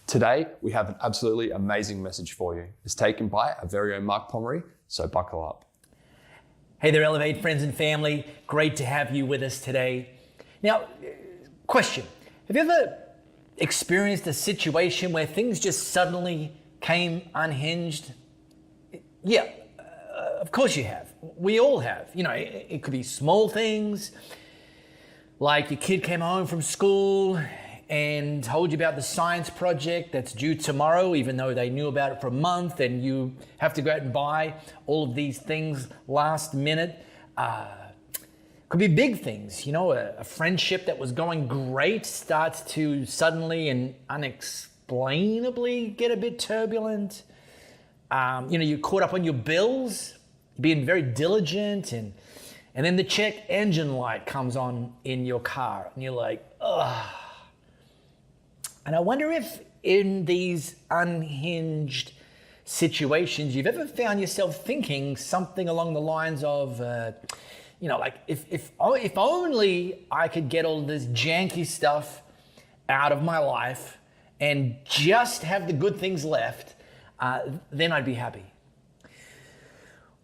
Today, we have an absolutely amazing message for you. It's taken by our very own Mark Pomeroy, so buckle up. Hey there, Elevate friends and family. Great to have you with us today. Now, question. Have you ever experienced a situation where things just suddenly came unhinged? Yeah, of course you have. We all have. You know, it could be small things, like your kid came home from school and told you about the science project that's due tomorrow, even though they knew about it for a month, and you have to go out and buy all of these things last minute. Could be big things, you know, a friendship that was going great starts to suddenly and unexplainably get a bit turbulent. You're caught up on your bills, being very diligent, and then the check engine light comes on in your car, and you're like, ugh. And I wonder if in these unhinged situations, you've ever found yourself thinking something along the lines of, like if only I could get all this janky stuff out of my life and just have the good things left, then I'd be happy.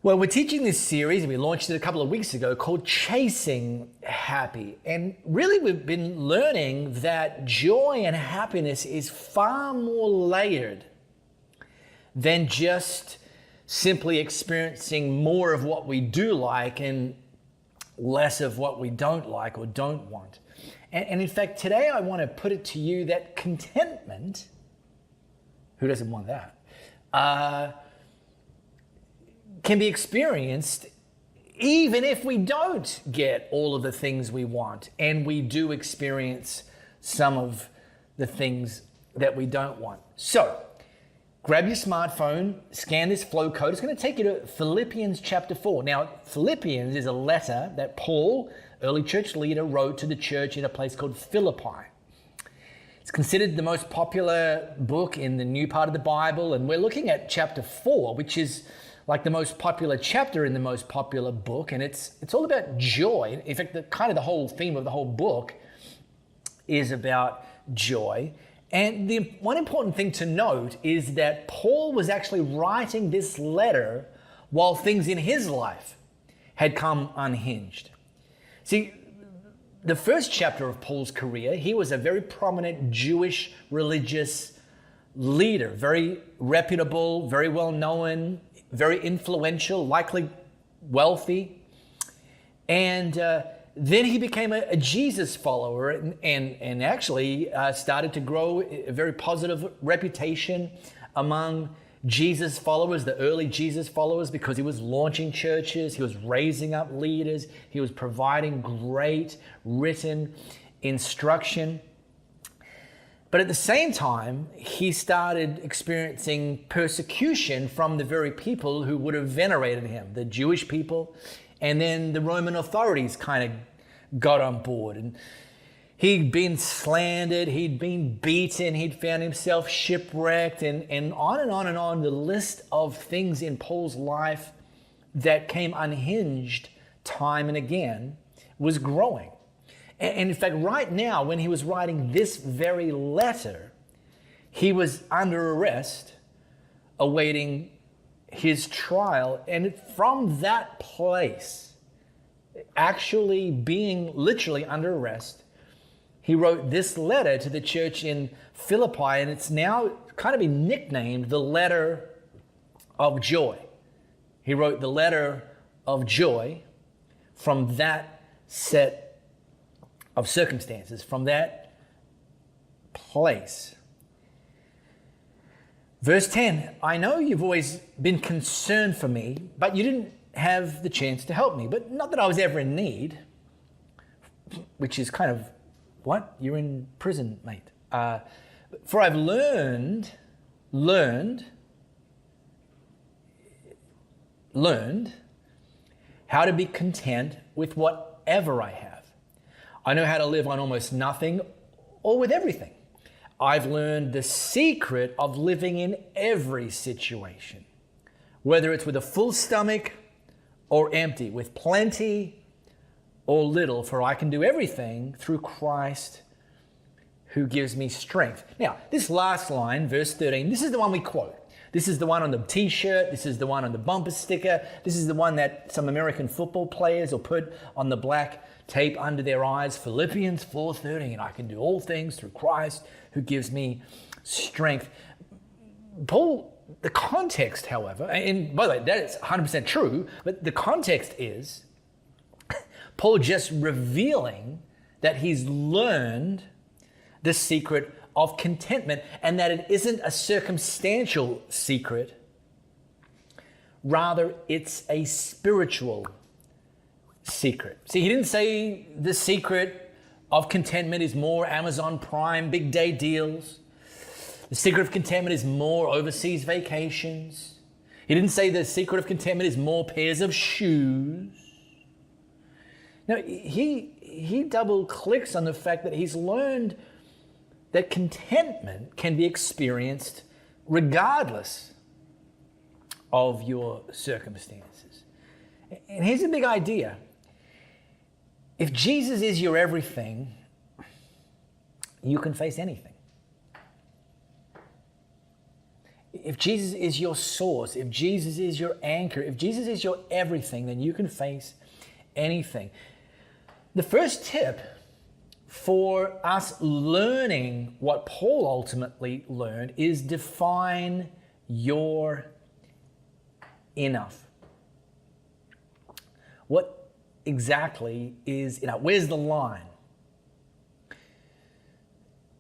Well, we're teaching this series, and we launched it a couple of weeks ago, called Chasing Happy. And really we've been learning that joy and happiness is far more layered than just simply experiencing more of what we do like and less of what we don't like or don't want. And in fact, today I want to put it to you that contentment, who doesn't want that, can be experienced even if we don't get all of the things we want, and we do experience some of the things that we don't want. So, grab your smartphone, scan this flow code. It's going to take you to Philippians chapter 4. Now, Philippians is a letter that Paul, early church leader, wrote to the church in a place called Philippi. It's considered the most popular book in the new part of the Bible, and we're looking at chapter 4, which is like the most popular chapter in the most popular book, and it's all about joy. In fact, the whole theme of the whole book is about joy. And the one important thing to note is that Paul was actually writing this letter while things in his life had come unhinged. See, the first chapter of Paul's career, he was a very prominent Jewish religious leader, very reputable, very well known, very influential, likely wealthy. And then he became a Jesus follower and actually started to grow a very positive reputation among Jesus followers, the early Jesus followers, because he was launching churches, he was raising up leaders, he was providing great written instruction. But at the same time, he started experiencing persecution from the very people who would have venerated him, the Jewish people, and then the Roman authorities kind of got on board. And he'd been slandered, he'd been beaten, he'd found himself shipwrecked, and on and on and on. The list of things in Paul's life that came unhinged time and again was growing. And in fact, right now, when he was writing this very letter, he was under arrest, awaiting his trial. And from that place, actually being literally under arrest, he wrote this letter to the church in Philippi, and it's now kind of been nicknamed the letter of joy. He wrote the letter of joy from that set of circumstances, from that place. Verse 10, I know you've always been concerned for me, but you didn't have the chance to help me. But not that I was ever in need, which is kind of, what? You're in prison, mate. For I've learned how to be content with whatever I have. I know how to live on almost nothing or with everything. I've learned the secret of living in every situation, whether it's with a full stomach or empty, with plenty or little, for I can do everything through Christ who gives me strength. Now, this last line, verse 13, this is the one we quote. This is the one on the t-shirt. This is the one on the bumper sticker. This is the one that some American football players will put on the black tape under their eyes. Philippians 4:13, and I can do all things through Christ who gives me strength. Paul, the context, however, and by the way, that is 100% true, but the context is Paul just revealing that he's learned the secret of contentment, and that it isn't a circumstantial secret. Rather, it's a spiritual secret. See, he didn't say the secret of contentment is more Amazon Prime big day deals. The secret of contentment is more overseas vacations. He didn't say the secret of contentment is more pairs of shoes. No, he double clicks on the fact that he's learned that contentment can be experienced regardless of your circumstances. And here's a big idea. If Jesus is your everything, you can face anything. If Jesus is your source, if Jesus is your anchor, if Jesus is your everything, then you can face anything. The first tip for us learning what Paul ultimately learned is define your enough. What exactly is enough? Where's the line?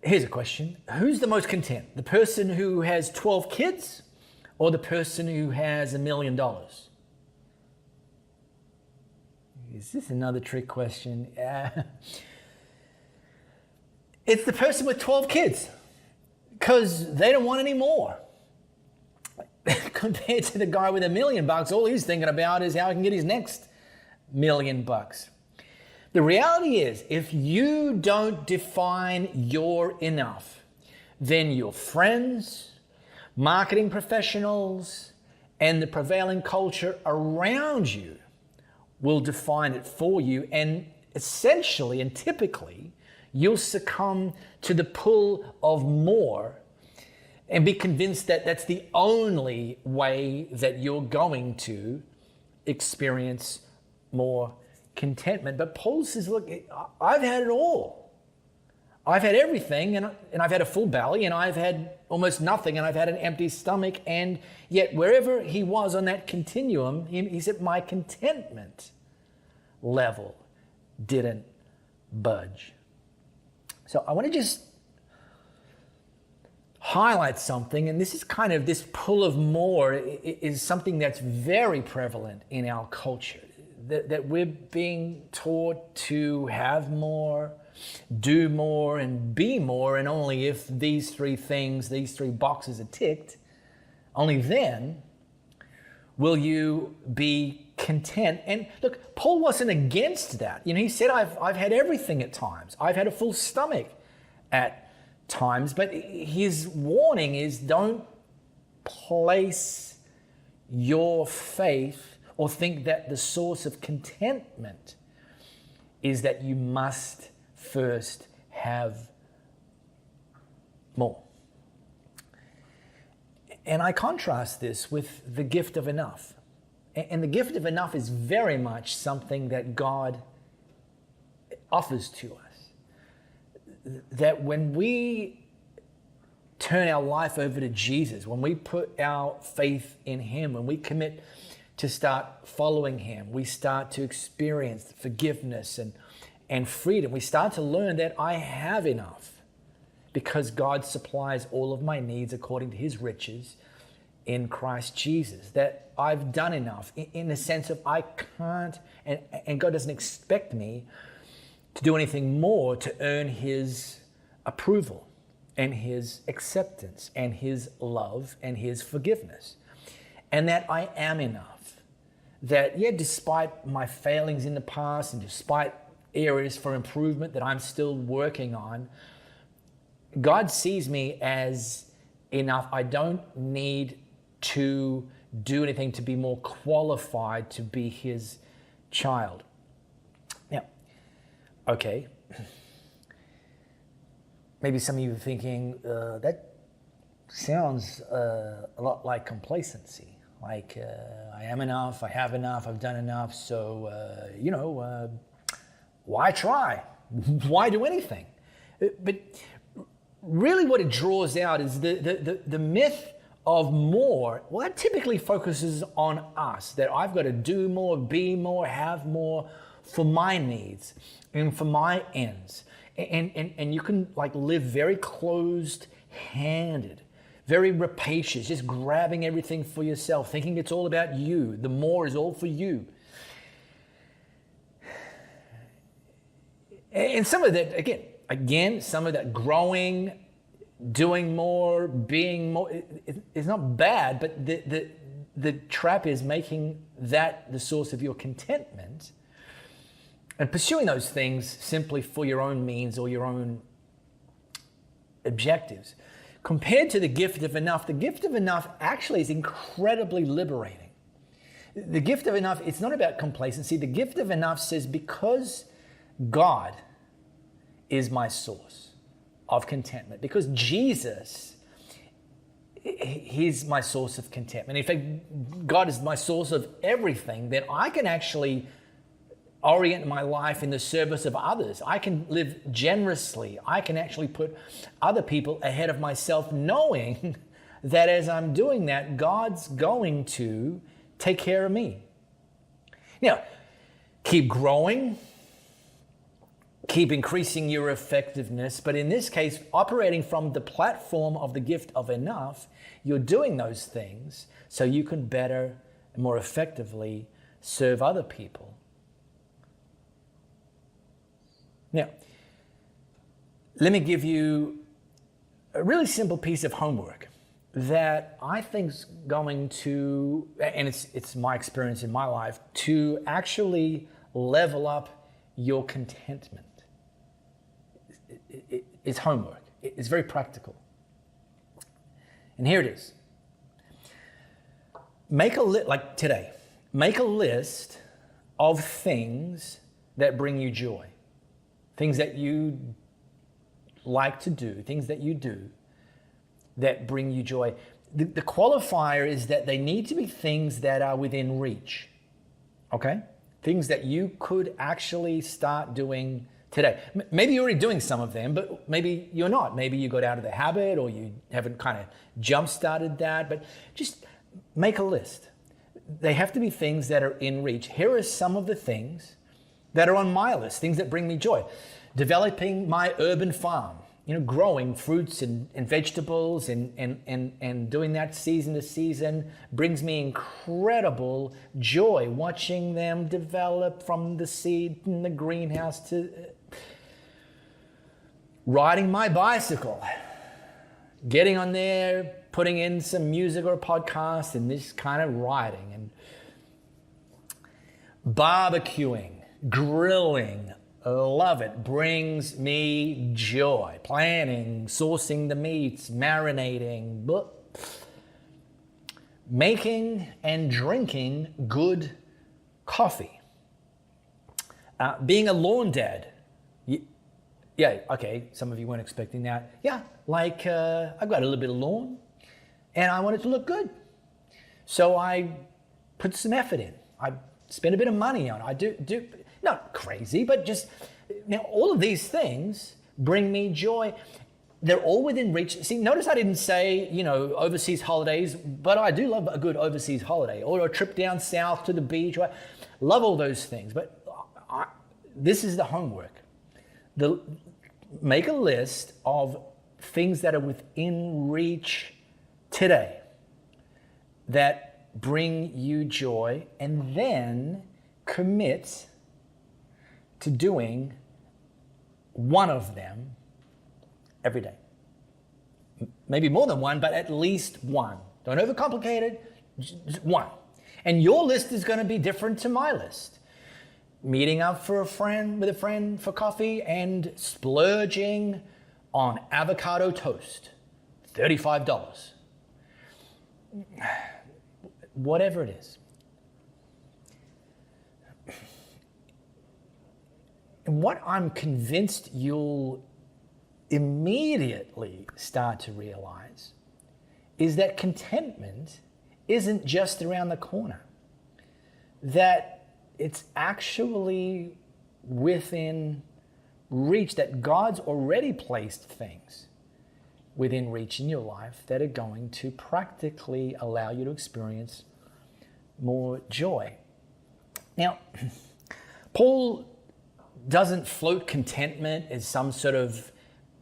Here's a question. Who's the most content? The person who has 12 kids or the person who has $1 million? Is this another trick question? It's the person with 12 kids because they don't want any more. Compared to the guy with $1 million, all he's thinking about is how he can get his next $1 million. The reality is, if you don't define your enough, then your friends, marketing professionals, and the prevailing culture around you will define it for you, and essentially and typically, you'll succumb to the pull of more and be convinced that that's the only way that you're going to experience more contentment. But Paul says, look, I've had it all. I've had everything, and I've had a full belly, and I've had almost nothing, and I've had an empty stomach, and yet wherever he was on that continuum, he said, my contentment level didn't budge. So I want to just highlight something, and this is kind of this pull of more is something that's very prevalent in our culture, that we're being taught to have more, do more, and be more, and only if these three things, these three boxes are ticked, only then will you be content. And look, Paul wasn't against that. He said, I've had everything at times. I've had a full stomach at times. But his warning is don't place your faith or think that the source of contentment is that you must first have more. And I contrast this with the gift of enough. And the gift of enough is very much something that God offers to us. That when we turn our life over to Jesus, when we put our faith in Him, when we commit to start following Him, we start to experience forgiveness and freedom. We start to learn that I have enough because God supplies all of my needs according to His riches in Christ Jesus, that I've done enough in the sense of I can't, and God doesn't expect me to do anything more to earn His approval and His acceptance and His love and His forgiveness. And that I am enough. That, despite my failings in the past and despite areas for improvement that I'm still working on, God sees me as enough. I don't need to do anything to be more qualified to be His child. Now, okay. maybe some of you are thinking, that sounds a lot like complacency. Like, I am enough, I have enough, I've done enough, so, why try? Why do anything? But really what it draws out is the myth of more. Well, that typically focuses on us, that I've got to do more, be more, have more for my needs and for my ends. And you can like live very closed-handed, very rapacious, just grabbing everything for yourself, thinking it's all about you. The more is all for you. And some of that, again, some of that growing, doing more, being more, it's not bad, but the trap is making that the source of your contentment and pursuing those things simply for your own means or your own objectives. Compared to the gift of enough actually is incredibly liberating. The gift of enough, it's not about complacency. The gift of enough says, because God is my source of contentment, because Jesus, He's my source of contentment. In fact, God is my source of everything, then I can actually orient my life in the service of others. I can live generously. I can actually put other people ahead of myself, knowing that as I'm doing that, God's going to take care of me. Now, keep growing, keep increasing your effectiveness, but in this case, operating from the platform of the gift of enough, you're doing those things so you can better and more effectively serve other people. Now, let me give you a really simple piece of homework that I think is going to, and it's my experience in my life, to actually level up your contentment. It's homework. It's very practical. And here it is. Like today, make a list of things that bring you joy. Things that you like to do, things that you do that bring you joy. The qualifier is that they need to be things that are within reach, okay? Things that you could actually start doing today. Maybe you're already doing some of them, but maybe you're not. Maybe you got out of the habit or you haven't kind of jump-started that, but just make a list. They have to be things that are in reach. Here are some of the things that are on my list, things that bring me joy. Developing my urban farm, growing fruits and vegetables and doing that season to season brings me incredible joy, watching them develop from the seed in the greenhouse to riding my bicycle, getting on there, putting in some music or a podcast and this kind of riding, and barbecuing, grilling, love it, brings me joy. Planning, sourcing the meats, marinating, making and drinking good coffee. Being a lawn dad. Yeah, okay, some of you weren't expecting that. Yeah, like I've got a little bit of lawn and I want it to look good. So I put some effort in. I spend a bit of money on it. I do not crazy, but just, all of these things bring me joy. They're all within reach. See, notice I didn't say, overseas holidays, but I do love a good overseas holiday or a trip down south to the beach. I love all those things, but this is the homework. Make a list of things that are within reach today that bring you joy, and then commit to doing one of them every day. Maybe more than one, but at least one. Don't overcomplicate it, just one. And your list is going to be different to my list. Meeting up with a friend for coffee and splurging on avocado toast, $35. Whatever it is. And what I'm convinced you'll immediately start to realize is that contentment isn't just around the corner, that it's actually within reach, that God's already placed things within reach in your life that are going to practically allow you to experience more joy. Now, Paul doesn't float contentment as some sort of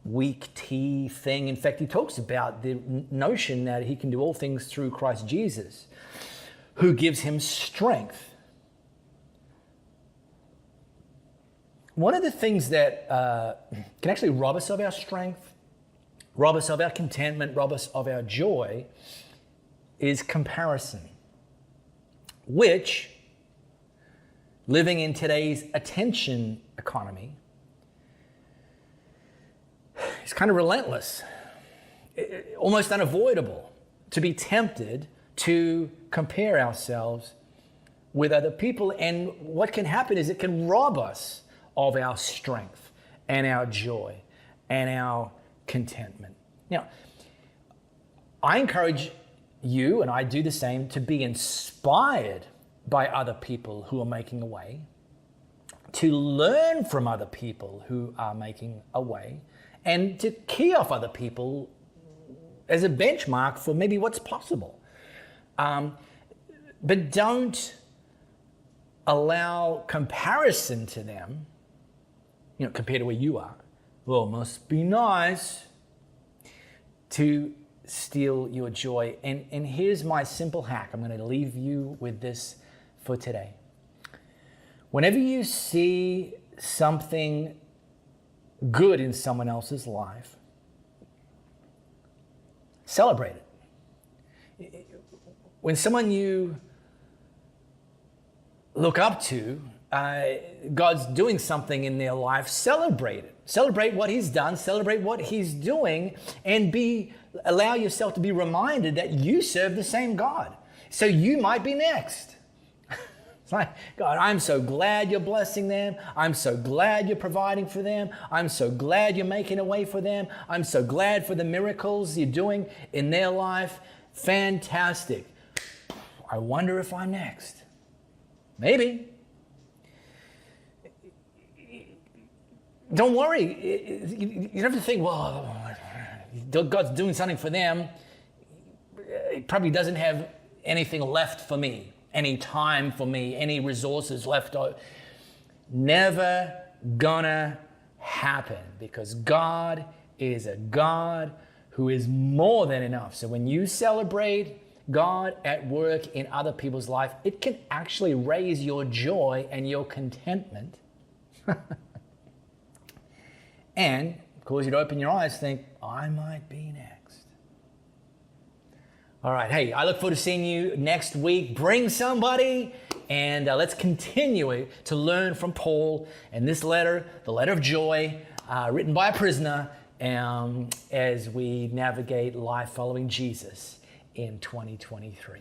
weak tea thing. In fact, he talks about the notion that he can do all things through Christ Jesus, who gives him strength. One of the things that can actually rob us of our strength, rob us of our contentment, rob us of our joy is comparison, which, living in today's attention economy, is kind of relentless, almost unavoidable to be tempted to compare ourselves with other people. And what can happen is it can rob us of our strength and our joy and our contentment. Now, I encourage you, and I do the same, to be inspired by other people who are making a way, to learn from other people who are making a way, and to key off other people as a benchmark for maybe what's possible. But don't allow comparison to them, compared to where you are. Well, it must be nice, to steal your joy. And here's my simple hack. I'm going to leave you with this for today. Whenever you see something good in someone else's life, celebrate it. When someone you look up to, God's doing something in their life, celebrate it. Celebrate what he's done, celebrate what he's doing, and allow yourself to be reminded that you serve the same God. So you might be next. It's like, God, I'm so glad you're blessing them. I'm so glad you're providing for them. I'm so glad you're making a way for them. I'm so glad for the miracles you're doing in their life. Fantastic. I wonder if I'm next. Maybe. Don't worry. You don't have to think, well, God's doing something for them. He probably doesn't have anything left for me, any time for me, any resources left. Never gonna happen, because God is a God who is more than enough. So when you celebrate God at work in other people's life, it can actually raise your joy and your contentment. And cause you to open your eyes, think, I might be next. All right, hey, I look forward to seeing you next week. Bring somebody, and let's continue to learn from Paul and this letter, the letter of joy, written by a prisoner, as we navigate life following Jesus in 2023.